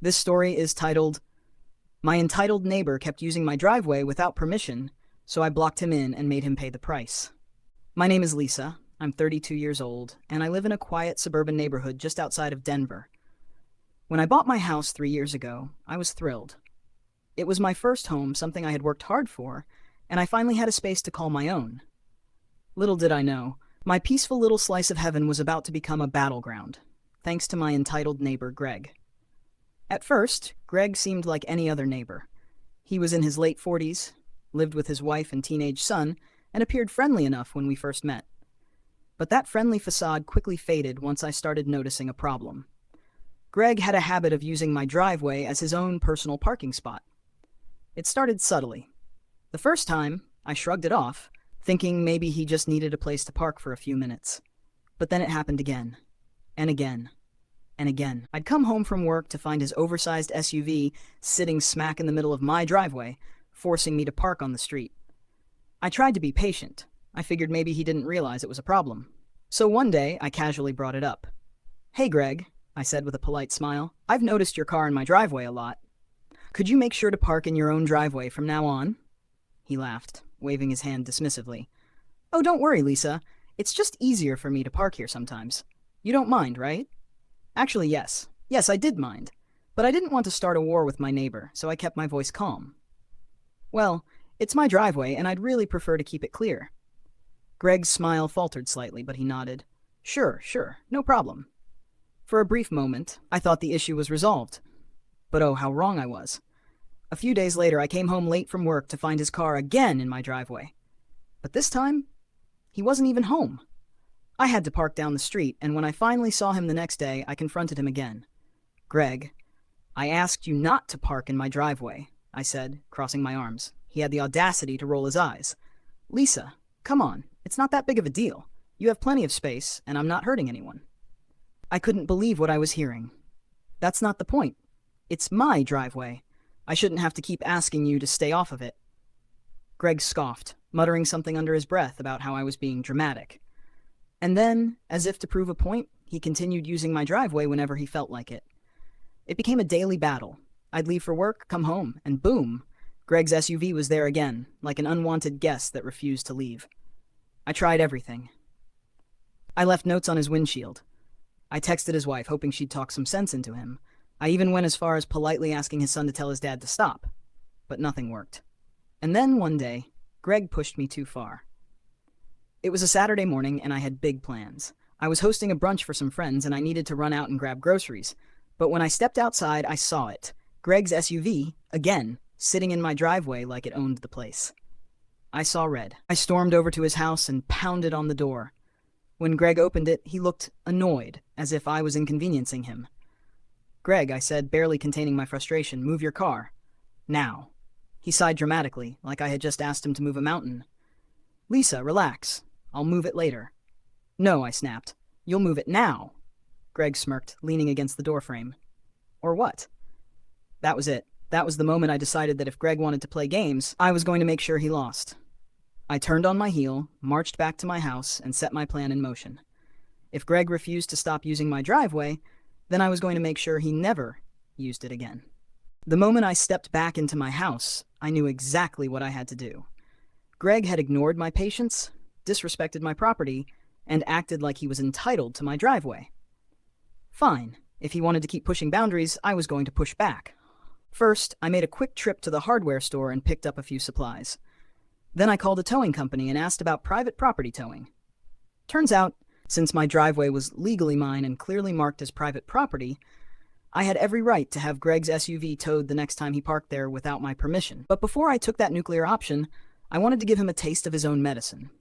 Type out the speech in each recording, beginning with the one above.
This story is titled, My Entitled Neighbor Kept Using My Driveway Without Permission, so I blocked him in and made him pay the price. My name is Lisa. I'm 32 years old, and I live in a quiet suburban neighborhood just outside of Denver. When I bought my house 3 years ago, I was thrilled. It was my first home, something I had worked hard for, and I finally had a space to call my own. Little did I know, my peaceful little slice of heaven was about to become a battleground, thanks to my entitled neighbor, Greg. At first, Greg seemed like any other neighbor. He was in his late 40s, lived with his wife and teenage son, and appeared friendly enough when we first met. But that friendly facade quickly faded once I started noticing a problem. Greg had a habit of using my driveway as his own personal parking spot. It started subtly. The first time, I shrugged it off, thinking maybe he just needed a place to park for a few minutes. But then it happened again, and again, and again. I'd come home from work to find his oversized SUV sitting smack in the middle of my driveway, forcing me to park on the street. I tried to be patient. I figured maybe he didn't realize it was a problem. So one day, I casually brought it up. "Hey, Greg," I said with a polite smile, "I've noticed your car in my driveway a lot. Could you make sure to park in your own driveway from now on?" He laughed, waving his hand dismissively. "Oh, don't worry, Lisa. It's just easier for me to park here sometimes. You don't mind, right?" Actually, yes. Yes, I did mind. But I didn't want to start a war with my neighbor, so I kept my voice calm. "Well, it's my driveway, and I'd really prefer to keep it clear." Greg's smile faltered slightly, but he nodded. Sure, no problem." For a brief moment, I thought the issue was resolved. But oh, how wrong I was. A few days later, I came home late from work to find his car again in my driveway. But this time, he wasn't even home. I had to park down the street, and when I finally saw him the next day, I confronted him again. "Greg, I asked you not to park in my driveway," I said, crossing my arms. He had the audacity to roll his eyes. "Lisa, come on, it's not that big of a deal. You have plenty of space, and I'm not hurting anyone." I couldn't believe what I was hearing. "That's not the point. It's my driveway. I shouldn't have to keep asking you to stay off of it." Greg scoffed, muttering something under his breath about how I was being dramatic. And then, as if to prove a point, he continued using my driveway whenever he felt like it. It became a daily battle. I'd leave for work, come home, and boom, Greg's SUV was there again, like an unwanted guest that refused to leave. I tried everything. I left notes on his windshield. I texted his wife, hoping she'd talk some sense into him. I even went as far as politely asking his son to tell his dad to stop. But nothing worked. And then, one day, Greg pushed me too far. It was a Saturday morning, and I had big plans. I was hosting a brunch for some friends, and I needed to run out and grab groceries. But when I stepped outside, I saw it. Greg's SUV, again, sitting in my driveway like it owned the place. I saw red. I stormed over to his house and pounded on the door. When Greg opened it, he looked annoyed, as if I was inconveniencing him. "Greg," I said, barely containing my frustration, "move your car. Now." He sighed dramatically, like I had just asked him to move a mountain. "Lisa, relax. I'll move it later." "No," I snapped. "You'll move it now." Greg smirked, leaning against the doorframe. Or what? That was it. That was the moment I decided that if Greg wanted to play games, I was going to make sure he lost. I turned on my heel, marched back to my house, and set my plan in motion. If Greg refused to stop using my driveway, then I was going to make sure he never used it again. The moment I stepped back into my house, I knew exactly what I had to do. Greg had ignored my patience, disrespected my property, and acted like he was entitled to my driveway. Fine. If he wanted to keep pushing boundaries, I was going to push back. First, I made a quick trip to the hardware store and picked up a few supplies. Then I called a towing company and asked about private property towing. Turns out, since my driveway was legally mine and clearly marked as private property, I had every right to have Greg's SUV towed the next time he parked there without my permission. But before I took that nuclear option, I wanted to give him a taste of his own medicine.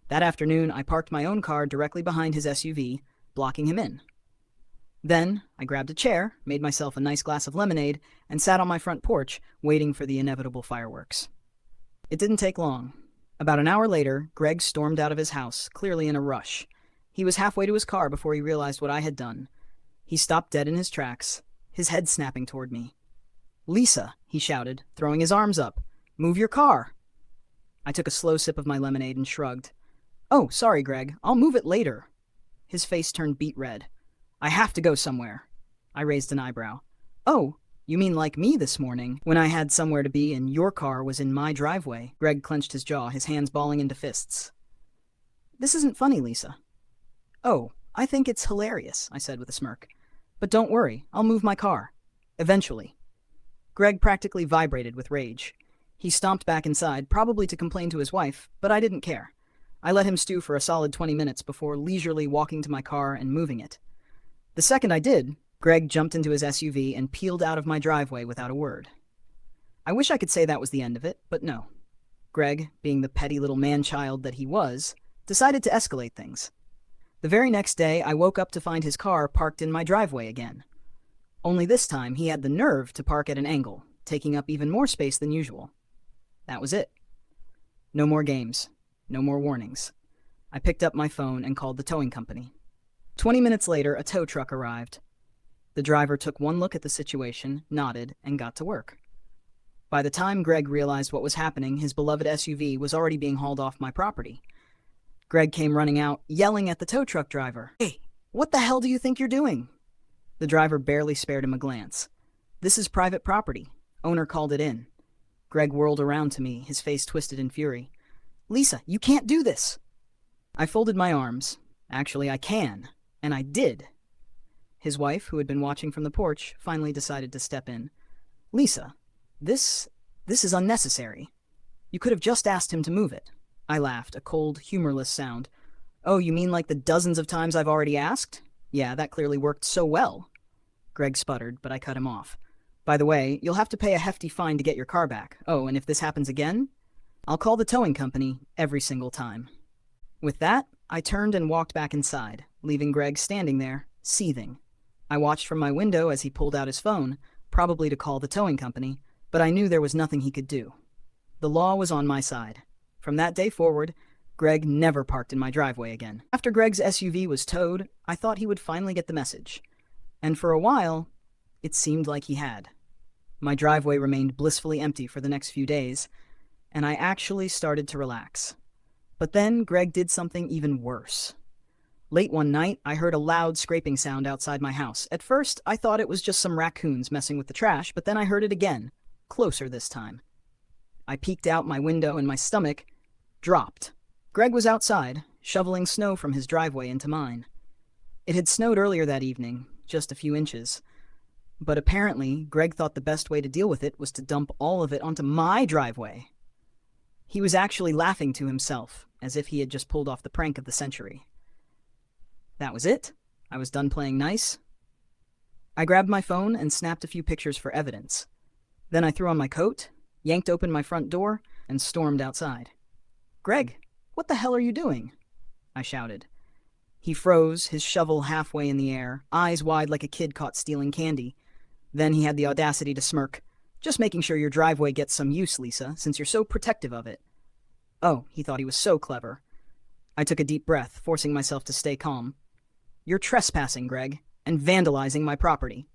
That afternoon, I parked my own car directly behind his SUV, blocking him in. Then, I grabbed a chair, made myself a nice glass of lemonade, and sat on my front porch, waiting for the inevitable fireworks. It didn't take long. About an hour later, Greg stormed out of his house, clearly in a rush. He was halfway to his car before he realized what I had done. He stopped dead in his tracks, his head snapping toward me. "Lisa," he shouted, throwing his arms up. "Move your car." I took a slow sip of my lemonade and shrugged. "Oh, sorry, Greg. I'll move it later." His face turned beet red. "I have to go somewhere." I raised an eyebrow. Oh, you mean like me this morning, when I had somewhere to be and your car was in my driveway? Greg clenched his jaw, his hands balling into fists. This isn't funny, Lisa. Oh, I think it's hilarious, I said with a smirk. But don't worry, I'll move my car. Eventually. Greg practically vibrated with rage. He stomped back inside, probably to complain to his wife, but I didn't care. I let him stew for a solid 20 minutes before leisurely walking to my car and moving it. The second I did, Greg jumped into his SUV and peeled out of my driveway without a word. I wish I could say that was the end of it, but no. Greg, being the petty little man-child that he was, decided to escalate things. The very next day, I woke up to find his car parked in my driveway again. Only this time, he had the nerve to park at an angle, taking up even more space than usual. That was it. No more games. No more warnings. I picked up my phone and called the towing company. 20 minutes later, a tow truck arrived. The driver took one look at the situation, nodded, and got to work. By the time Greg realized what was happening, his beloved SUV was already being hauled off my property. Greg came running out, yelling at the tow truck driver. "Hey, what the hell do you think you're doing?" The driver barely spared him a glance. "This is private property. Owner called it in." Greg whirled around to me, his face twisted in fury. "Lisa, you can't do this." I folded my arms. Actually, I can. And I did. His wife, who had been watching from the porch, finally decided to step in. "Lisa, this is unnecessary. You could have just asked him to move it." I laughed, a cold, humorless sound. "Oh, you mean like the dozens of times I've already asked? Yeah, that clearly worked so well." Greg sputtered, but I cut him off. "By the way, you'll have to pay a hefty fine to get your car back. Oh, and if this happens again, I'll call the towing company every single time." With that, I turned and walked back inside, leaving Greg standing there, seething. I watched from my window as he pulled out his phone, probably to call the towing company, but I knew there was nothing he could do. The law was on my side. From that day forward, Greg never parked in my driveway again. After Greg's SUV was towed, I thought he would finally get the message. And for a while, it seemed like he had. My driveway remained blissfully empty for the next few days, and I actually started to relax. But then Greg did something even worse. Late one night, I heard a loud scraping sound outside my house. At first, I thought it was just some raccoons messing with the trash, but then I heard it again, closer this time. I peeked out my window and my stomach dropped. Greg was outside, shoveling snow from his driveway into mine. It had snowed earlier that evening, just a few inches. But apparently, Greg thought the best way to deal with it was to dump all of it onto my driveway. He was actually laughing to himself, as if he had just pulled off the prank of the century. That was it. I was done playing nice. I grabbed my phone and snapped a few pictures for evidence. Then I threw on my coat, yanked open my front door, and stormed outside. "Greg, what the hell are you doing?" I shouted. He froze, his shovel halfway in the air, eyes wide like a kid caught stealing candy. Then he had the audacity to smirk. "Just making sure your driveway gets some use, Lisa, since you're so protective of it." Oh, he thought he was so clever. I took a deep breath, forcing myself to stay calm. "You're trespassing, Greg, and vandalizing my property."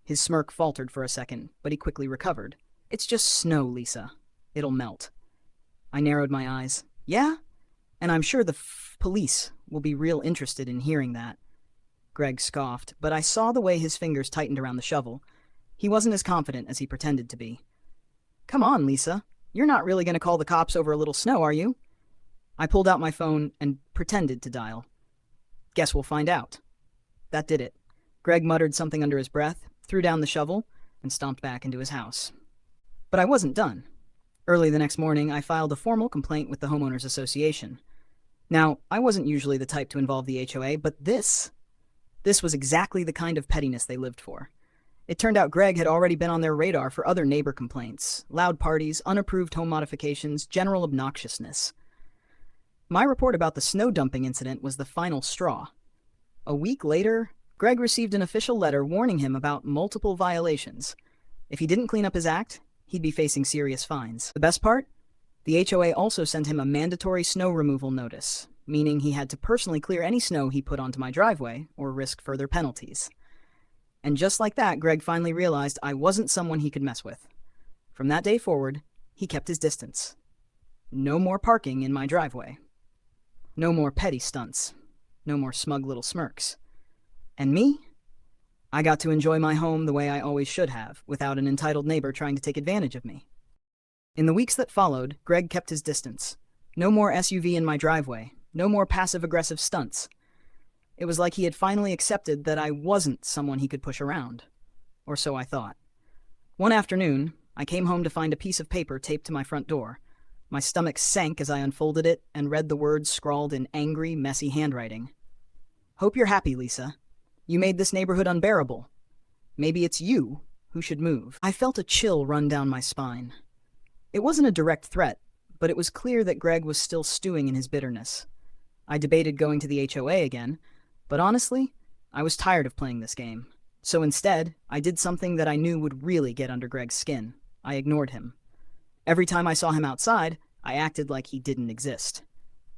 His smirk faltered for a second, but he quickly recovered. "It's just snow, Lisa. It'll melt." I narrowed my eyes. "Yeah? And I'm sure the police will be real interested in hearing that." Greg scoffed, but I saw the way his fingers tightened around the shovel. He wasn't as confident as he pretended to be. "Come on, Lisa. You're not really going to call the cops over a little snow, are you?" I pulled out my phone and pretended to dial. "Guess we'll find out." That did it. Greg muttered something under his breath, threw down the shovel, and stomped back into his house. But I wasn't done. Early the next morning, I filed a formal complaint with the Homeowners Association. Now, I wasn't usually the type to involve the HOA, but this was exactly the kind of pettiness they lived for. It turned out Greg had already been on their radar for other neighbor complaints, loud parties, unapproved home modifications, general obnoxiousness. My report about the snow dumping incident was the final straw. A week later, Greg received an official letter warning him about multiple violations. If he didn't clean up his act, he'd be facing serious fines. The best part? The HOA also sent him a mandatory snow removal notice, meaning he had to personally clear any snow he put onto my driveway or risk further penalties. And just like that, Greg finally realized I wasn't someone he could mess with. From that day forward, he kept his distance. No more parking in my driveway. No more petty stunts. No more smug little smirks. And me? I got to enjoy my home the way I always should have, without an entitled neighbor trying to take advantage of me. In the weeks that followed, Greg kept his distance. No more SUV in my driveway, no more passive-aggressive stunts. It was like he had finally accepted that I wasn't someone he could push around. Or so I thought. One afternoon, I came home to find a piece of paper taped to my front door. My stomach sank as I unfolded it and read the words scrawled in angry, messy handwriting. Hope you're happy, Lisa. You made this neighborhood unbearable. Maybe it's you who should move. I felt a chill run down my spine. It wasn't a direct threat, but it was clear that Greg was still stewing in his bitterness. I debated going to the HOA again, but honestly, I was tired of playing this game. So instead, I did something that I knew would really get under Greg's skin. I ignored him. Every time I saw him outside, I acted like he didn't exist.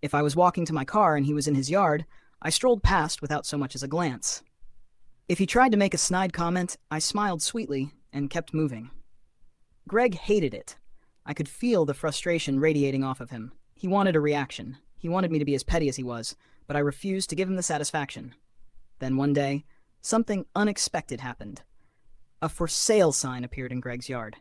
If I was walking to my car and he was in his yard, I strolled past without so much as a glance. If he tried to make a snide comment, I smiled sweetly and kept moving. Greg hated it. I could feel the frustration radiating off of him. He wanted a reaction. He wanted me to be as petty as he was, but I refused to give him the satisfaction. Then one day, something unexpected happened. A for sale sign appeared in Greg's yard.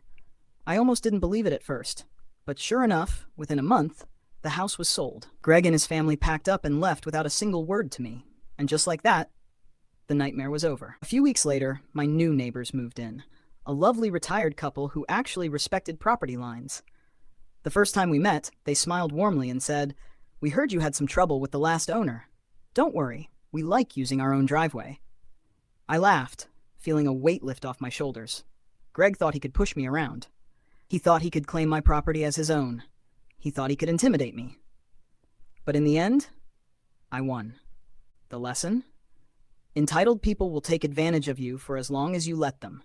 I almost didn't believe it at first, but sure enough, within a month, the house was sold. Greg and his family packed up and left without a single word to me, and just like that, the nightmare was over. A few weeks later, my new neighbors moved in. A lovely retired couple who actually respected property lines. The first time we met, they smiled warmly and said, "We heard you had some trouble with the last owner. Don't worry, we like using our own driveway." I laughed, feeling a weight lift off my shoulders. Greg thought he could push me around. He thought he could claim my property as his own. He thought he could intimidate me. But in the end, I won. The lesson? Entitled people will take advantage of you for as long as you let them.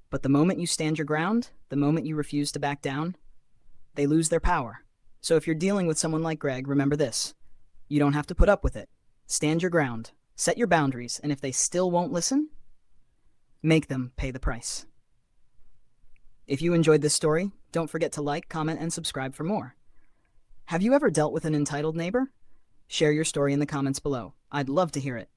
But the moment you stand your ground, the moment you refuse to back down, they lose their power. So if you're dealing with someone like Greg, remember this. You don't have to put up with it. Stand your ground, set your boundaries, and if they still won't listen, make them pay the price. If you enjoyed this story, don't forget to like, comment, and subscribe for more. Have you ever dealt with an entitled neighbor? Share your story in the comments below. I'd love to hear it.